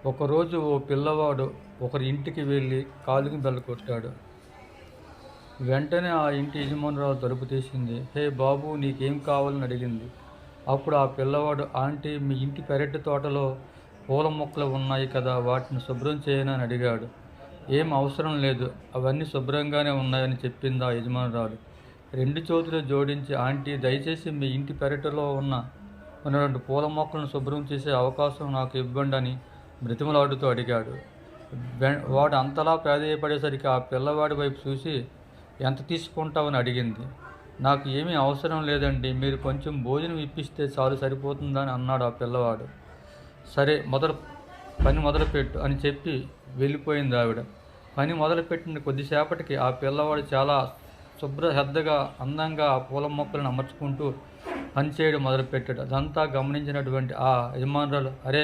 ఒకరోజు ఓ పిల్లవాడు ఒకరి ఇంటికి వెళ్ళి కాలింగ్ బెల్ కొట్టాడు. వెంటనే ఆ ఇంటి యజమానురాలు తలుపు తీసింది. హే బాబూ, నీకేం కావాలని అడిగింది. అప్పుడు ఆ పిల్లవాడు, ఆంటీ, మీ ఇంటి పెరటి తోటలో పూల మొక్కలు ఉన్నాయి కదా, వాటిని శుభ్రం చేయను అని అడిగాడు. ఏం అవసరం లేదు, అవన్నీ శుభ్రంగానే ఉన్నాయని చెప్పింది ఆ యజమానురాలు. రెండు చేతులు జోడించి, ఆంటీ, దయచేసి మీ ఇంటి పెరటిలో ఉన్నటువంటి పూల మొక్కలను శుభ్రం చేసే అవకాశం నాకు ఇవ్వండి అని బ్రతిమలాడుతూ అడిగాడు. వాడు అంతలా ప్రాధేయపడేసరికి ఆ పిల్లవాడి వైపు చూసి, ఎంత తీసుకుంటావని అడిగింది. నాకు ఏమీ అవసరం లేదండి, మీరు కొంచెం భోజనం ఇప్పిస్తే చాలు, సరిపోతుందని అన్నాడు ఆ పిల్లవాడు. సరే, పని మొదలుపెట్టు అని చెప్పి వెళ్ళిపోయింది ఆవిడ. పని మొదలుపెట్టిన కొద్దిసేపటికి ఆ పిల్లవాడు చాలా శ్రద్ధగా అందంగా ఆ పూల మొక్కలను అమర్చుకుంటూ పనిచేయడం మొదలుపెట్టాడు. అదంతా గమనించినటువంటి ఆ యజమానురాలు, అరే,